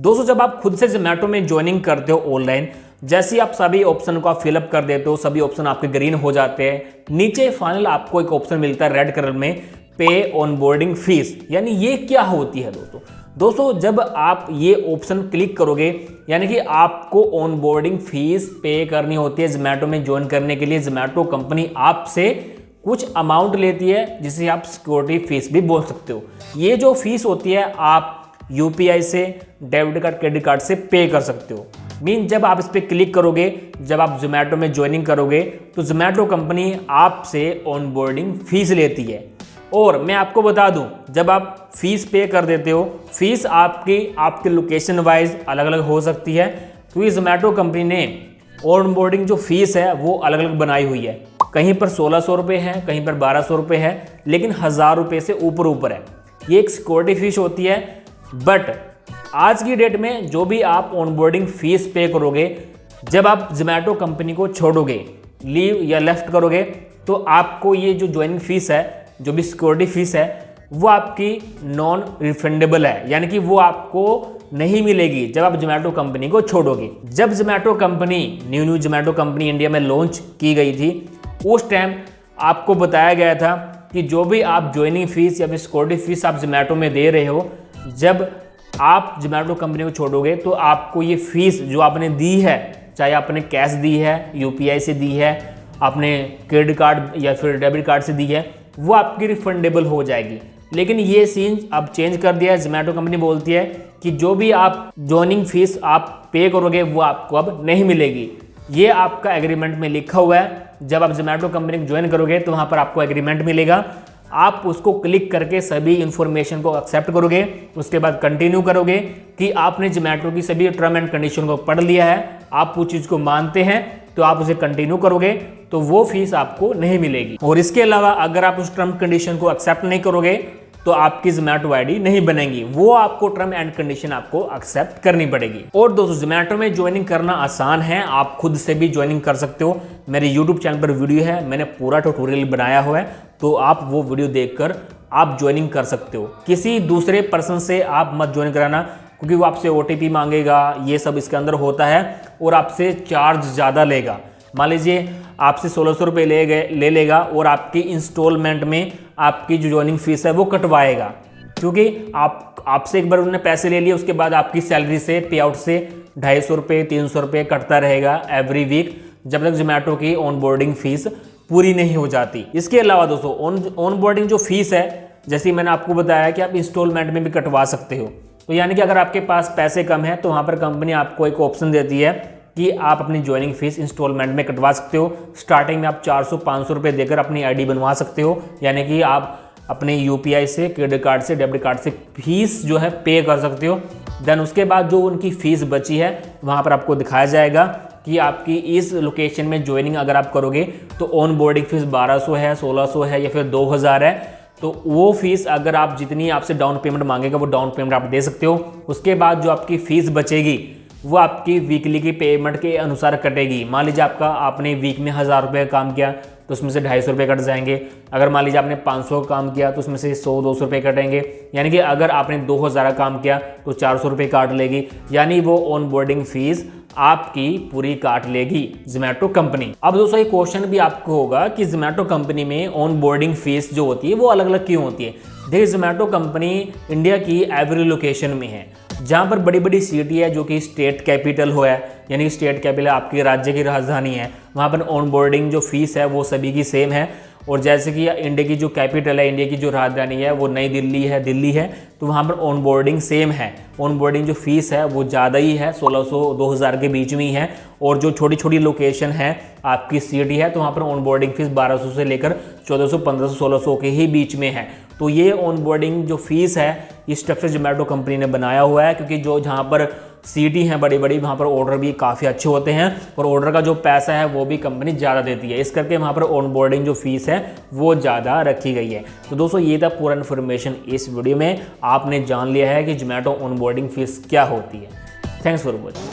दोस्तों जब आप खुद से जोमेटो में ज्वाइनिंग करते हो ऑनलाइन, जैसे ही आप सभी ऑप्शन को आप फिलअप कर देते हो, सभी ऑप्शन आपके ग्रीन हो जाते हैं, नीचे फाइनल आपको एक ऑप्शन मिलता है रेड कलर में, पे ऑनबोर्डिंग फीस। यानी ये क्या होती है दोस्तों जब आप ये ऑप्शन क्लिक करोगे, यानी कि आपको ऑनबोर्डिंग फीस पे करनी होती है जोमेटो में ज्वाइन करने के लिए। जोमेटो कंपनी आपसे कुछ अमाउंट लेती है जिसे आप सिक्योरिटी फीस भी बोल सकते हो। ये जो फीस होती है आप यूपीआई से, डेबिट कार्ड, क्रेडिट कार्ड से पे कर सकते हो। मीन जब आप इस पर क्लिक करोगे, जब आप जोमेटो में ज्वाइनिंग करोगे तो जोमेटो कंपनी आपसे ऑनबोर्डिंग फीस लेती है। और मैं आपको बता दूं, जब आप फीस पे कर देते हो, फीस आपके लोकेशन वाइज अलग अलग हो सकती है, क्योंकि जोमेटो कंपनी ने ऑनबोर्डिंग जो फीस है वो अलग अलग बनाई हुई है। कहीं पर 1600 रुपये है, कहीं पर 1200 रुपये है, लेकिन 1000 रुपये से ऊपर है। ये एक सिक्योरिटी फीस होती है। बट आज की डेट में जो भी आप ऑनबोर्डिंग फीस पे करोगे, जब आप जोमेटो कंपनी को छोड़ोगे, लीव या लेफ्ट करोगे, तो आपको ये जो ज्वाइनिंग फीस है, जो भी सिक्योरिटी फीस है, वो आपकी नॉन रिफंडेबल है, यानी कि वो आपको नहीं मिलेगी जब आप जोमेटो कंपनी को छोड़ोगे। जब Zomato company new Zomato company India में लॉन्च की गई थी, उस टाइम आपको बताया गया था कि जो भी आप ज्वाइनिंग फीस या फिर सिक्योरिटी फीस आप जोमेटो में दे रहे हो, जब आप जोमेटो कंपनी को छोड़ोगे तो आपको ये फीस जो आपने दी है, चाहे आपने कैश दी है, यूपीआई से दी है, आपने क्रेडिट कार्ड या फिर डेबिट कार्ड से दी है, वो आपकी रिफंडेबल हो जाएगी। लेकिन ये सीन अब चेंज कर दिया है। जोमेटो कंपनी बोलती है कि जो भी आप ज्वाइनिंग फीस आप पे करोगे वो आपको अब नहीं मिलेगी। ये आपका एग्रीमेंट में लिखा हुआ है। जब आप जोमेटो कंपनी को ज्वाइन करोगे तो वहाँ पर आपको एग्रीमेंट मिलेगा, आप उसको क्लिक करके सभी इंफॉर्मेशन को एक्सेप्ट करोगे, उसके बाद कंटिन्यू करोगे कि आपने जोमेटो की सभी टर्म एंड कंडीशन को पढ़ लिया है, आप उस चीज़ को मानते हैं, तो आप उसे कंटिन्यू करोगे तो वो फीस आपको नहीं मिलेगी। और इसके अलावा अगर आप उस टर्म कंडीशन को एक्सेप्ट नहीं करोगे तो आपकी जोमेटो आईडी नहीं बनेगी, वो आपको टर्म एंड कंडीशन आपको एक्सेप्ट करनी पड़ेगी। और दोस्तों जोमेटो में ज्वाइनिंग करना आसान है, आप खुद से भी ज्वाइनिंग कर सकते हो। मेरे यूट्यूब चैनल पर वीडियो है, मैंने पूरा ट्यूटोरियल बनाया हुआ है, तो आप वो वीडियो देखकर आप ज्वाइनिंग कर सकते हो। किसी दूसरे पर्सन से आप मत ज्वाइन कराना, क्योंकि वो आपसे ओटीपी मांगेगा, ये सब इसके अंदर होता है और आपसे चार्ज ज़्यादा लेगा। मान लीजिए आपसे 1600 रुपये ले लेगा और आपकी इंस्टॉलमेंट में आपकी जो ज्वाइनिंग फीस है वो कटवाएगा, क्योंकि आपसे एक बार उन्होंने पैसे ले लिए, उसके बाद आपकी सैलरी से, पे आउट से 250 रुपये, 300 रुपये कटता रहेगा एवरी वीक, जब तक जोमेटो की ऑनबोर्डिंग फीस पूरी नहीं हो जाती। इसके अलावा दोस्तों ऑनबोर्डिंग जो फीस है, जैसे मैंने आपको बताया कि आप इंस्टॉलमेंट में भी कटवा सकते हो। तो यानी कि अगर आपके पास पैसे कम है तो वहाँ पर कंपनी आपको एक ऑप्शन देती है कि आप अपनी ज्वाइनिंग फीस इंस्टॉलमेंट में कटवा सकते हो। स्टार्टिंग में आप 400-500 रुपये देकर अपनी आईडी बनवा सकते हो, यानी कि आप अपने यूपीआई से, क्रेडिट कार्ड से, डेबिट कार्ड से फीस जो है पे कर सकते हो। देन उसके बाद जो उनकी फ़ीस बची है वहाँ पर आपको दिखाया जाएगा कि आपकी इस लोकेशन में ज्वाइनिंग अगर आप करोगे तो ऑन बोर्डिंग फीस 1200 है, 1600 है या फिर 2000 है। तो वो फीस अगर आप जितनी आपसे डाउन पेमेंट मांगेगा वो डाउन पेमेंट आप दे सकते हो। उसके बाद जो आपकी फ़ीस बचेगी वो आपकी वीकली की पेमेंट के अनुसार कटेगी। मान लीजिए आपने वीक में 1000 रुपये का काम किया तो उसमें से 250 रुपये कट जाएंगे। अगर मान लीजिए आपने 500 का काम किया तो उसमें से 100-200 रुपये कटेंगे। यानी कि अगर आपने 2000 का काम किया तो 400 रुपये काट लेगी, यानी वो ऑन बोर्डिंग फीस आपकी पूरी काट लेगी जोमेटो कंपनी। अब दोस्तों ये क्वेश्चन भी आपको होगा कि जोमेटो कंपनी में ऑन बोर्डिंग फीस जो होती है वो अलग अलग क्यों होती है। देखिए जोमेटो कंपनी इंडिया की एवरी लोकेशन में है। जहाँ पर बड़ी बड़ी सिटी है जो कि स्टेट कैपिटल हो है, यानी कि स्टेट कैपिटल आपके राज्य की राजधानी है, वहाँ पर ऑन बोर्डिंग जो फीस है वो सभी की सेम है। और जैसे कि इंडिया की जो कैपिटल है, इंडिया की जो राजधानी है वो नई दिल्ली है, तो वहाँ पर ऑन बोर्डिंग सेम है। ऑन बोर्डिंग जो फीस है वो ज़्यादा ही है, 1600-2000 के बीच में ही है। और जो छोटी छोटी लोकेशन है आपकी सिटी है तो वहाँ पर ऑन बोर्डिंग फीस 1200 से लेकर 1400, 1500, 1600 के ही बीच में है। तो ये ऑन बोर्डिंग जो फीस है ये स्ट्रक्चर जोमेटो कंपनी ने बनाया हुआ है, क्योंकि जो जहाँ पर सिटी हैं बड़ी बड़ी वहाँ पर ऑर्डर भी काफ़ी अच्छे होते हैं और ऑर्डर का जो पैसा है वो भी कंपनी ज़्यादा देती है, इस करके वहाँ पर ऑन बोर्डिंग जो फीस है वो ज़्यादा रखी गई है। तो दोस्तों ये था पूरा इन्फॉर्मेशन इस वीडियो में। आपने जान लिया है कि जोमेटो ऑन बोर्डिंग फीस क्या होती है। Thanks for watching.